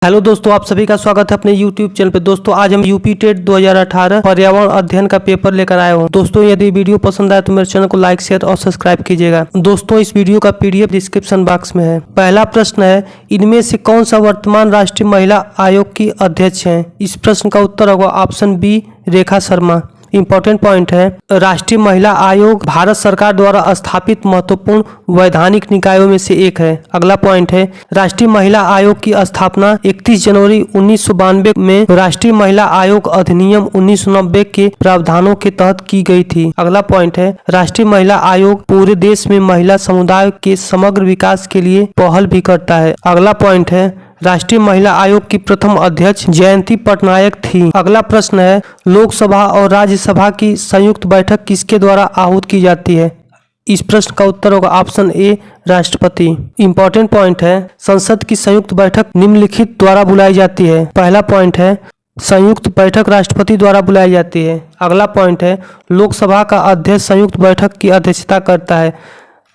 Hello दोस्तों, आप सभी का स्वागत है अपने YouTube चैनल पे। दोस्तों आज हम यूपी टेट 2018 पर्यावरण अध्ययन का पेपर लेकर आए हो। दोस्तों यदि वीडियो पसंद आए तो मेरे चैनल को लाइक शेयर और सब्सक्राइब कीजिएगा। दोस्तों इस वीडियो का PDF डिस्क्रिप्शन बॉक्स में है। पहला प्रश्न है, इनमें से कौन सा वर्तमान राष्ट्रीय महिला आयोग की अध्यक्ष है? इस प्रश्न का उत्तर होगा option B, Rekha Sharma. Important point है, राष्ट्रीय महिला आयोग भारत सरकार द्वारा स्थापित महत्वपूर्ण वैधानिक निकायों में से एक है। अगला पॉइंट है, राष्ट्रीय महिला आयोग की स्थापना 31 जनवरी 1992 में राष्ट्रीय महिला आयोग अधिनियम 1990 के प्रावधानों के तहत की गई थी। अगला पॉइंट है, राष्ट्रीय महिला आयोग पूरे देश में महिला समुदाय के समग्र विकास के लिए पहल भी करता है। अगला पॉइंट है, राष्ट्रीय महिला आयोग की प्रथम अध्यक्ष जयंती पटनायक थी। अगला प्रश्न है, लोकसभा और राज्यसभा की संयुक्त बैठक किसके द्वारा आहूत की जाती है? इस प्रश्न का उत्तर होगा ऑप्शन ए, राष्ट्रपति। इंपॉर्टेंट पॉइंट है, संसद की संयुक्त बैठक निम्नलिखित द्वारा बुलाई जाती है। पहला पॉइंट है, संयुक्त बैठक राष्ट्रपति द्वारा बुलाई जाती है। अगला पॉइंट है, लोकसभा का अध्यक्ष संयुक्त बैठक की अध्यक्षता करता है।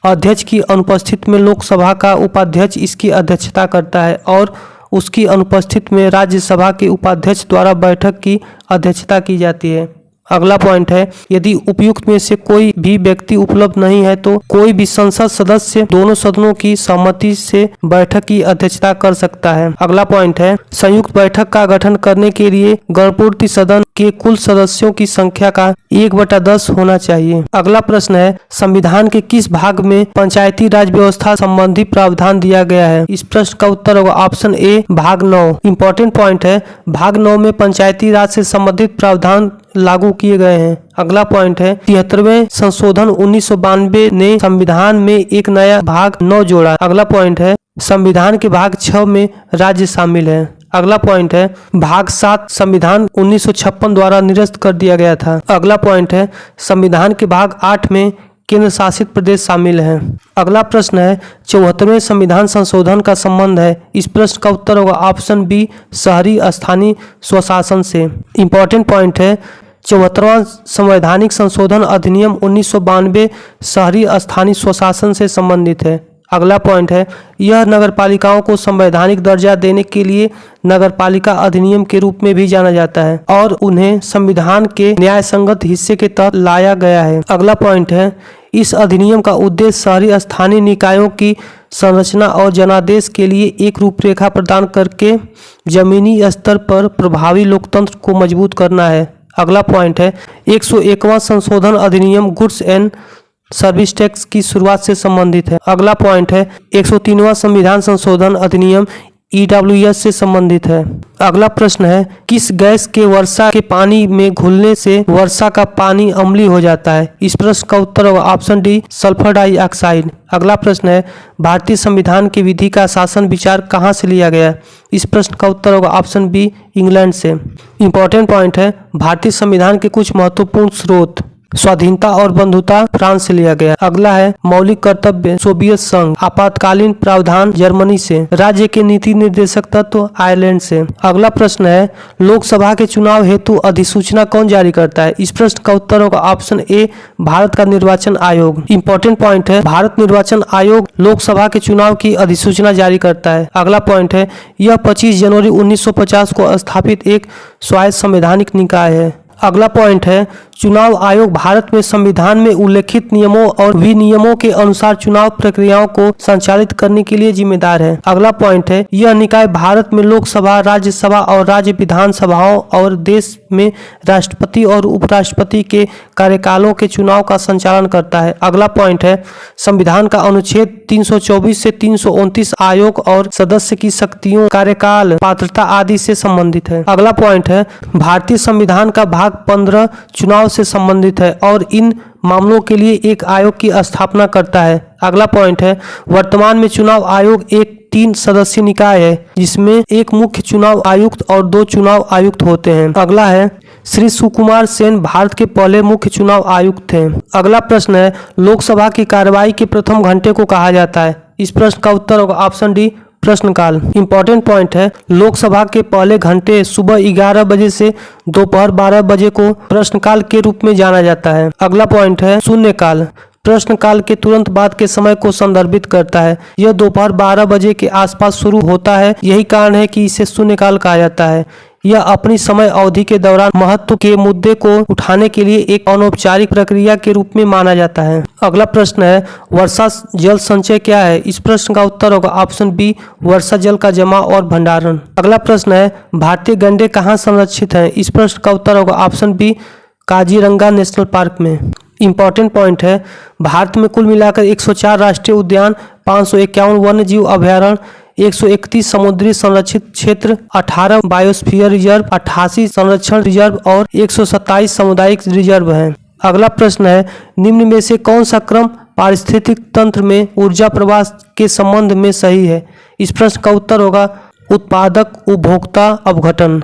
अध्यक्ष की अनुपस्थिति में लोकसभा का उपाध्यक्ष इसकी अध्यक्षता करता है और उसकी अनुपस्थिति में राज्यसभा के उपाध्यक्ष द्वारा बैठक की अध्यक्षता की जाती है। अगला पॉइंट है, यदि उपयुक्त में से कोई भी व्यक्ति उपलब्ध नहीं है तो कोई भी संसद सदस्य दोनों सदनों की सहमति से बैठक की अध्यक्षता कर सकता है। अगला पॉइंट है, संयुक्त बैठक का गठन करने के लिए गणपूर्ति सदन के कुल सदस्यों की संख्या का 1/10 होना चाहिए। अगला प्रश्न है, संविधान के किस भाग में पंचायती राज व्यवस्था संबंधी प्रावधान दिया गया है? इस प्रश्न का उत्तर होगा ऑप्शन ए, भाग 9। इंपॉर्टेंट पॉइंट है, भाग 9 में पंचायती राज से संबंधित प्रावधान लागू किए गए हैं। अगला पॉइंट है, 73वें संशोधन 1992 ने संविधान में एक नया भाग 9 जोड़ा। अगला पॉइंट है, संविधान के भाग 6 में राज्य शामिल है। अगला पॉइंट है, भाग 7 संविधान 1956 द्वारा निरस्त कर दिया गया था। अगला पॉइंट है, संविधान के भाग 8 में केंद्र शासित प्रदेश शामिल हैं। अगला प्रश्न है, 74वें संविधान संशोधन का संबंध है? इस प्रश्न का उत्तर होगा ऑप्शन बी, शहरी स्थानीय स्वशासन से। इंपॉर्टेंट पॉइंट है, 74वां संवैधानिक संशोधन अधिनियम 1992 शहरी स्थानीय स्वशासन से संबंधित है। अगला पॉइंट है, यह नगरपालिकाओं को संवैधानिक दर्जा देने के लिए नगरपालिका अधिनियम के रूप में भी जाना जाता है और उन्हें संविधान के न्याय संगत हिस्से के तहत लाया गया है। अगला पॉइंट है, इस अधिनियम का उद्देश्य शहरी स्थानीय निकायों की संरचना और जनादेश के लिए एक रूपरेखा प्रदान करके जमीनी स्तर पर प्रभावी लोकतंत्र को मजबूत करना है। अगला पॉइंट है, 101वां संशोधन अधिनियम गुड्स एंड सर्विस टैक्स की शुरुआत से संबंधित है। अगला पॉइंट है, 103वां संविधान संशोधन अधिनियम EWS से संबंधित है। अगला प्रश्न है, किस गैस के वर्षा के पानी में घुलने से वर्षा का पानी अम्लीय हो जाता है? इस प्रश्न का उत्तर होगा ऑप्शन डी, सल्फर डाइऑक्साइड। अगला प्रश्न है, भारतीय संविधान की विधि का शासन विचार कहाँ से लिया गया? इस प्रश्न का उत्तर होगा ऑप्शन बी, इंग्लैंड से। इंपॉर्टेंट पॉइंट है, भारतीय संविधान के कुछ महत्वपूर्ण स्रोत, स्वाधीनता और बंधुता फ्रांस से लिया गया। अगला है, मौलिक कर्तव्य सोवियत संघ, आपातकालीन प्रावधान जर्मनी से, राज्य के नीति निर्देशक तत्व आयरलैंड से। अगला प्रश्न है, लोकसभा के चुनाव हेतु अधिसूचना कौन जारी करता है? इस प्रश्न का उत्तर होगा ऑप्शन ए, भारत का निर्वाचन आयोग। इंपॉर्टेंट पॉइंट है, भारत निर्वाचन आयोग लोकसभा के चुनाव की अधिसूचना जारी करता है। अगला पॉइंट है, यह 25 जनवरी 1950 को स्थापित एक स्वायत्त संवैधानिक निकाय है। अगला पॉइंट है, चुनाव आयोग भारत में संविधान में उल्लेखित नियमों और विनियमों के अनुसार चुनाव प्रक्रियाओं को संचालित करने के लिए जिम्मेदार है। अगला पॉइंट है, यह निकाय भारत में लोकसभा, राज्यसभा और राज्य विधानसभाओं और देश में राष्ट्रपति और उपराष्ट्रपति के कार्यकालों के चुनाव का संचालन करता है। अगला पॉइंट है, संविधान का अनुच्छेद 324 से 329 आयोग और सदस्य की शक्तियों, कार्यकाल, पात्रता आदि से संबंधित है। अगला पॉइंट है, भारतीय संविधान का भाग 15 चुनाव से संबंधित है और इन मामलों के लिए एक आयोग की स्थापना करता है। अगला पॉइंट है, वर्तमान में चुनाव आयोग एक 3 सदस्यीय निकाय है जिसमें एक मुख्य चुनाव आयुक्त और 2 चुनाव आयुक्त होते हैं। अगला है, श्री सुकुमार सेन भारत के पहले मुख्य चुनाव आयुक्त थे। अगला प्रश्न है, लोकसभा की कार्यवाही के प्रथम घंटे को कहा जाता है? इस प्रश्न का उत्तर होगा ऑप्शन डी, प्रश्नकाल। इंपॉर्टेंट पॉइंट है, लोकसभा के पहले घंटे सुबह 11 बजे से दोपहर 12 बजे को प्रश्नकाल के रूप में जाना जाता है। अगला पॉइंट है, शून्यकाल। प्रश्नकाल के तुरंत बाद के समय को संदर्भित करता है। यह दोपहर 12 बजे के आसपास शुरू होता है। यही कारण है कि इसे शून्यकाल कहा जाता है। यह अपनी समय अवधि के दौरान महत्व के मुद्दे को उठाने के लिए एक अनौपचारिक प्रक्रिया के रूप में माना जाता है। अगला प्रश्न है, वर्षा जल संचय क्या है? इस प्रश्न का उत्तर होगा ऑप्शन बी, वर्षा जल का जमा और भंडारण। अगला प्रश्न है, भारतीय गैंडे कहाँ संरक्षित हैं? इस प्रश्न का उत्तर होगा option B, Kaziranga national park में। इंपॉर्टेंट पॉइंट है, भारत में कुल मिलाकर 104 राष्ट्रीय उद्यान, 551 वन्य जीव अभयारण्य, 131 समुद्री संरक्षित क्षेत्र, 18 बायोस्फीयर रिजर्व, 88 संरक्षण रिजर्व और 127 सामुदायिक रिजर्व हैं। अगला प्रश्न है, निम्न में से कौन सा क्रम पारिस्थितिक तंत्र में ऊर्जा प्रवाह के संबंध में सही है? इस प्रश्न का उत्तर होगा उत्पादक, उपभोक्ता, अपघटन।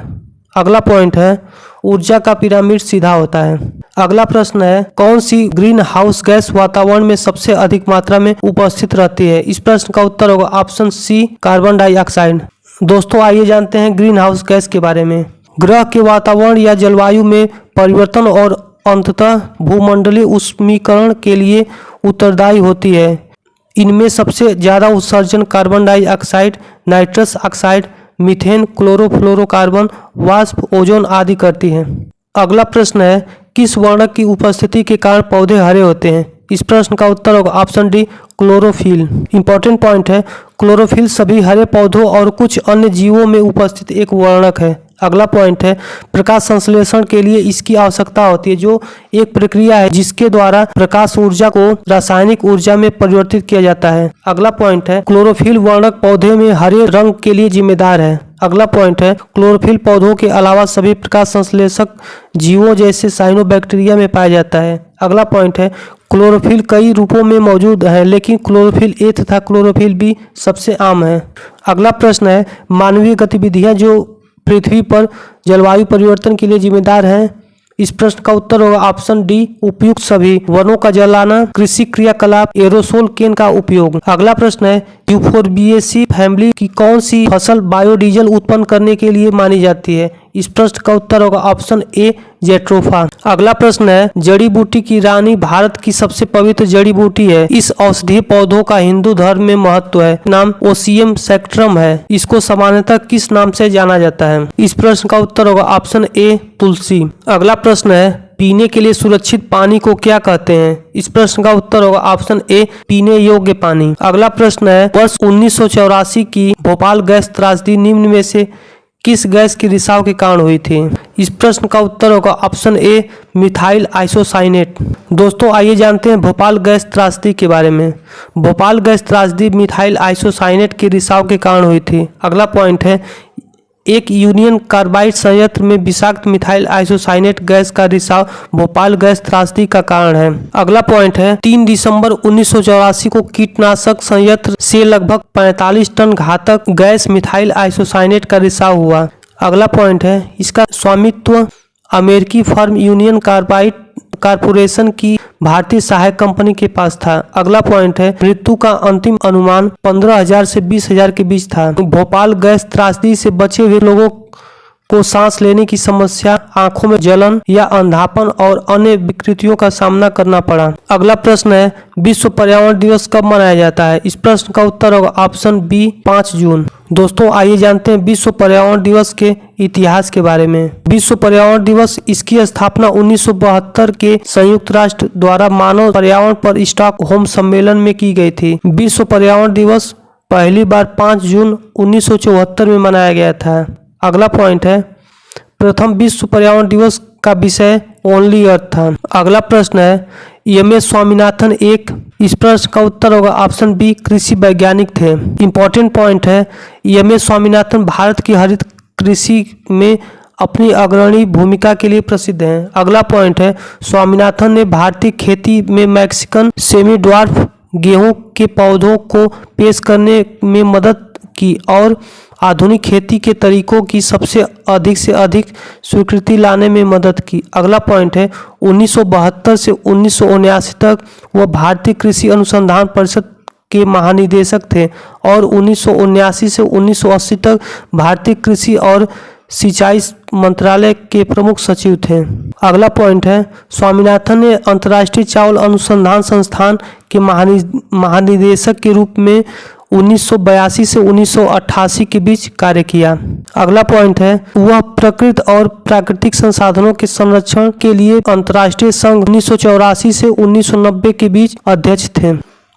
अगला पॉइंट है, ऊर्जा का पिरामिड सीधा होता है। अगला प्रश्न है, कौन सी ग्रीन हाउस गैस वातावरण में सबसे अधिक मात्रा में उपस्थित रहती है? इस प्रश्न का उत्तर होगा ऑप्शन सी, कार्बन डाइऑक्साइड। दोस्तों आइए जानते हैं ग्रीन हाउस गैस के बारे में। ग्रह के वातावरण या जलवायु में परिवर्तन और अंततः भूमंडलीय ऊष्मीकरण के लिए उत्तरदायी होती है। इनमें सबसे ज्यादा उत्सर्जन carbon dioxide, nitrous oxide, methane, chlorofluorocarbon, वाष्प, ओजोन आदि करती हैं। अगला प्रश्न है, किस वर्णक की उपस्थिति के कारण पौधे हरे होते हैं? इस प्रश्न का उत्तर होगा option D, chlorophyll. Important point है, क्लोरोफिल सभी हरे पौधों और कुछ अन्य जीवों में उपस्थित एक वर्णक है। अगला पॉइंट है, प्रकाश संश्लेषण के लिए इसकी आवश्यकता होती है, जो एक प्रक्रिया है जिसके द्वारा प्रकाश ऊर्जा को रासायनिक ऊर्जा में परिवर्तित किया जाता है। अगला पॉइंट है, क्लोरोफिल वर्णक पौधे में हरे रंग के लिए जिम्मेदार है। अगला पॉइंट है, क्लोरोफिल पौधों के अलावा सभी प्रकाश संश्लेषक जीवों जैसे साइनोबैक्टीरिया में पाया जाता है। अगला पॉइंट है, क्लोरोफिल कई रूपों में मौजूद है, लेकिन क्लोरोफिल ए तथा क्लोरोफिल बी सबसे आम है। अगला प्रश्न है, मानवीय गतिविधियां जो पृथ्वी पर जलवायु परिवर्तन के लिए जिम्मेदार हैं? इस प्रश्न का उत्तर होगा ऑप्शन डी, उपयुक्त सभी। वनों का जलाना, कृषि क्रियाकलाप, एरोसोल केन का उपयोग। अगला प्रश्न है, यूफोर्बिएसी फैमिली की कौन सी फसल बायोडीजल उत्पन्न करने के लिए मानी जाती है? इस प्रश्न का उत्तर होगा ऑप्शन ए, जेट्रोफा। अगला प्रश्न है, जड़ी बूटी की रानी भारत की सबसे पवित्र जड़ी बूटी है। इस औषधीय पौधों का हिंदू धर्म में महत्व है। नाम ओसियम सेक्ट्रम है। इसको सामान्यतः किस नाम से जाना जाता है? इस प्रश्न का उत्तर होगा ऑप्शन ए, तुलसी। अगला प्रश्न है, पीने के लिए सुरक्षित पानी को क्या कहते हैं? इस प्रश्न का उत्तर होगा ऑप्शन ए, पीने योग्य पानी। अगला प्रश्न है, वर्ष 1984 की भोपाल गैस त्रासदी निम्न में से किस गैस के रिसाव के कारण हुई थी? इस प्रश्न का उत्तर होगा ऑप्शन ए, मिथाइल आइसोसाइनेट। दोस्तों आइए जानते हैं भोपाल गैस त्रासदी के बारे में। भोपाल गैस त्रासदी मिथाइल आइसोसाइनेट के रिसाव के कारण हुई थी। अगला पॉइंट है, एक यूनियन कार्बाइड संयंत्र में विषाक्त मिथाइल आइसोसाइनेट गैस का रिसाव भोपाल गैस त्रासदी का कारण है। अगला पॉइंट है, 3 दिसंबर 1984 को कीटनाशक संयंत्र से लगभग 45 टन घातक गैस मिथाइल आइसोसाइनेट का रिसाव हुआ। अगला पॉइंट है, इसका स्वामित्व अमेरिकी फर्म यूनियन कार्बाइड कारपोरेशन की भारतीय सहायक कंपनी के पास था। अगला पॉइंट है, मृत्यु का अंतिम अनुमान 15,000 से 20,000 के बीच था। भोपाल गैस त्रासदी से बचे हुए लोगों को सांस लेने की समस्या, आंखों में जलन या अंधापन और अन्य विकृतियों का सामना करना पड़ा। अगला प्रश्न है, विश्व पर्यावरण दिवस कब मनाया जाता है? इस प्रश्न का उत्तर होगा ऑप्शन बी, 5 जून। दोस्तों आइए जानते हैं विश्व पर्यावरण दिवस के इतिहास के बारे में। विश्व पर्यावरण दिवस, इसकी स्थापना 1972 के संयुक्त राष्ट्र द्वारा मानव पर्यावरण पर स्टॉकहोम सम्मेलन में की गई थी। विश्व पर्यावरण दिवस पहली बार 5 जून 1974 में मनाया गया था। अगला पॉइंट है, प्रथम विश्व पर्यावरण दिवस का विषय ओनली अर्थ था। अगला प्रश्न है, एम.एस. स्वामीनाथन एक? इस प्रश्न का उत्तर होगा ऑप्शन बी, कृषि वैज्ञानिक थे। इंपॉर्टेंट पॉइंट है, एम.एस. स्वामीनाथन भारत की हरित कृषि में अपनी अग्रणी भूमिका के लिए प्रसिद्ध हैं। अगला पॉइंट है, स्वामीनाथन ने भारतीय खेती में मैक्सिकन सेमी ड्वार्फ गेहूं के पौधों को पेश करने में मदद की और आधुनिक खेती के तरीकों की सबसे अधिक से अधिक स्वीकृति लाने में मदद की। अगला पॉइंट है, 1972 से 1979 तक वह भारतीय कृषि अनुसंधान परिषद के महानिदेशक थे और 1979 से 1980 तक भारतीय कृषि और सिंचाई मंत्रालय के प्रमुख सचिव थे। अगला पॉइंट है, स्वामीनाथन ने अंतर्राष्ट्रीय चावल अनुसंधान संस्थान के महानिदेशक के रूप में 1982 से 1988 के बीच कार्य किया। अगला पॉइंट है, वह प्रकृति और प्राकृतिक संसाधनों के संरक्षण के लिए अंतर्राष्ट्रीय संघ 1984 से 1990 के बीच अध्यक्ष थे।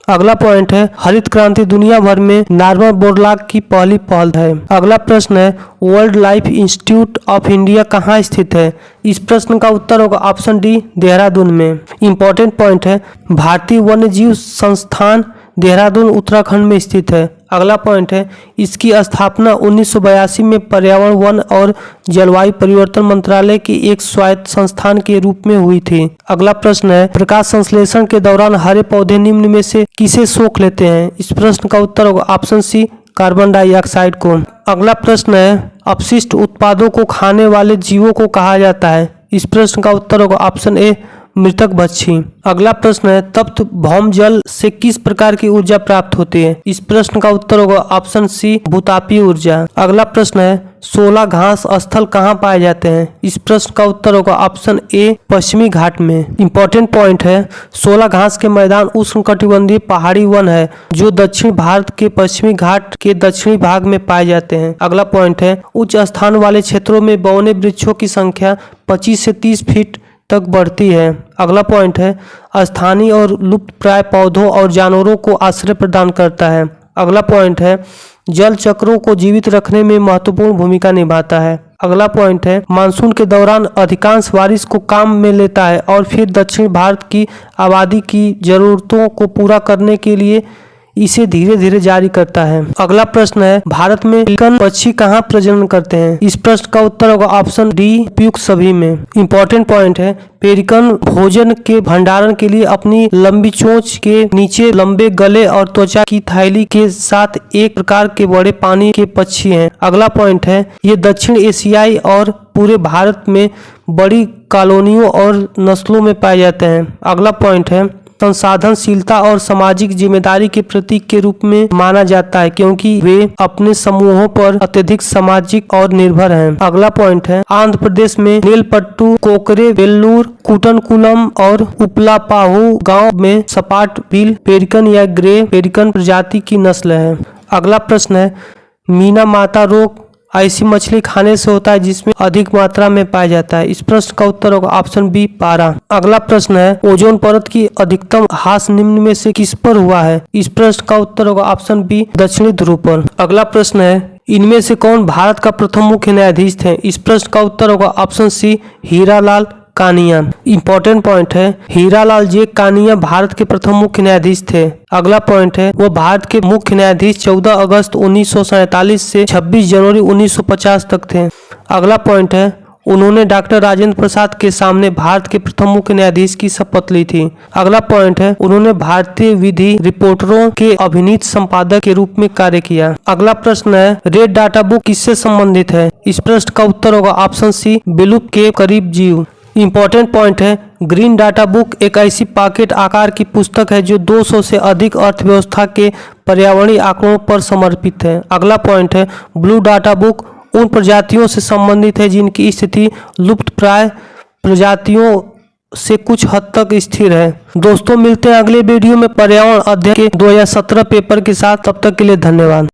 अगला पॉइंट है, हरित क्रांति दुनिया भर में नॉर्मन बोरलॉग की पहली पहल है। अगला प्रश्न है, world life institute of India कहाँ स्थित है? इस प्रश्न का उत्तर होगा ऑप्शन डी, देहरादून में। इंपॉर्टेंट पॉइंट है, भारतीय वन्य जीव संस्थान देहरादून उत्तराखंड में स्थित है। अगला पॉइंट है, इसकी स्थापना 1982 में पर्यावरण, वन और जलवायु परिवर्तन मंत्रालय की एक स्वायत्त संस्थान के रूप में हुई थी। अगला प्रश्न है, प्रकाश संश्लेषण के दौरान हरे पौधे निम्न में से किसे सोख लेते हैं? इस प्रश्न का उत्तर होगा ऑप्शन सी, कार्बन डाइऑक्साइड को। अगला प्रश्न है, अपशिष्ट उत्पादों को खाने वाले जीवों को कहा जाता है? इस प्रश्न का उत्तर होगा ऑप्शन ए, मृतक भक्षी। अगला प्रश्न है, तप्त भौम जल से किस प्रकार की ऊर्जा प्राप्त होती है? इस प्रश्न का उत्तर होगा ऑप्शन सी, भूतापीय ऊर्जा। अगला प्रश्न है, 16 घास स्थल कहाँ पाए जाते हैं? इस प्रश्न का उत्तर होगा ऑप्शन ए, पश्चिमी घाट में। इंपॉर्टेंट पॉइंट है, 16 घास के मैदान उष्णकटिबंधीय पहाड़ी वन है जो दक्षिण भारत के पश्चिमी घाट के दक्षिणी भाग में पाए जाते हैं। अगला पॉइंट है, उच्च स्थान वाले क्षेत्रों में बौने वृक्षों की संख्या 25 से 30 फीट तक बढ़ती है। अगला पॉइंट है, स्थानीय और लुप्तप्राय पौधों और जानवरों को आश्रय प्रदान करता है। अगला पॉइंट है, जल चक्रों को जीवित रखने में महत्वपूर्ण भूमिका निभाता है। अगला पॉइंट है, मानसून के दौरान अधिकांश बारिश को काम में लेता है और फिर दक्षिण भारत की आबादी की जरूरतों को पूरा करने के लिए इसे धीरे धीरे जारी करता है। अगला प्रश्न है, भारत में पेलिकन पक्षी कहाँ प्रजनन करते हैं? इस प्रश्न का उत्तर होगा ऑप्शन डी, उपयुक्त सभी में। इंपॉर्टेंट पॉइंट है, पेलिकन भोजन के भंडारण के लिए अपनी लंबी चोंच के नीचे लंबे गले और त्वचा की थैली के साथ एक प्रकार के बड़े पानी के पक्षी हैं। अगला पॉइंट है, ये दक्षिण एशियाई और पूरे भारत में बड़ी कॉलोनियों और नस्लों में पाए जाते हैं। अगला पॉइंट है, संसाधनशीलता और सामाजिक जिम्मेदारी के प्रतीक के रूप में माना जाता है क्योंकि वे अपने समूहों पर अत्यधिक सामाजिक और निर्भर हैं। अगला पॉइंट है, आंध्र प्रदेश में नेलपट्टू, कोकरे, वेल्लूर, कुटनकुलम और उपलापाहू गांव में सपाट बिल पेलिकन या ग्रे पेलिकन प्रजाति की नस्ल है। अगला प्रश्न है, मीना माता रोग ऐसी मछली खाने से होता है जिसमें अधिक मात्रा में पाया जाता है। इस प्रश्न का उत्तर होगा ऑप्शन बी, पारा। अगला प्रश्न है, ओजोन परत की अधिकतम ह्रास निम्न में से किस पर हुआ है? इस प्रश्न का उत्तर होगा ऑप्शन बी, दक्षिणी ध्रुव पर। अगला प्रश्न है, इनमें से कौन भारत का प्रथम मुख्य न्यायाधीश थे? इस प्रश्न का उत्तर होगा option C, Hiralal Kania. Important point है, हीरालाल जे कानिया भारत के प्रथम मुख्य न्यायाधीश थे। अगला पॉइंट है, वो भारत के मुख्य न्यायाधीश 14 अगस्त 1947 से 26 जनवरी 1950 तक थे। अगला पॉइंट है, उन्होंने डॉक्टर राजेंद्र प्रसाद के सामने भारत के प्रथम मुख्य न्यायाधीश की शपथ ली थी। अगला पॉइंट है, उन्होंने भारतीय विधि रिपोर्टरों के अभिनीत संपादक के रूप में कार्य किया। अगला प्रश्न है, रेड डाटा बुक किससे संबंधित है? इस प्रश्न का उत्तर होगा ऑप्शन सी, विलुप्त के करीब जीव। इंपॉर्टेंट पॉइंट है, ग्रीन डाटा बुक एक ऐसी पॉकेट आकार की पुस्तक है जो 200 से अधिक अर्थव्यवस्था के पर्यावरणीय आंकड़ों पर समर्पित है। अगला पॉइंट है, ब्लू डाटा बुक उन प्रजातियों से संबंधित है जिनकी स्थिति लुप्तप्राय प्रजातियों से कुछ हद तक स्थिर है। दोस्तों, मिलते हैं अगले वीडियो में पर्यावरण अध्ययन के 2017 पेपर के साथ। तब तक के लिए धन्यवाद।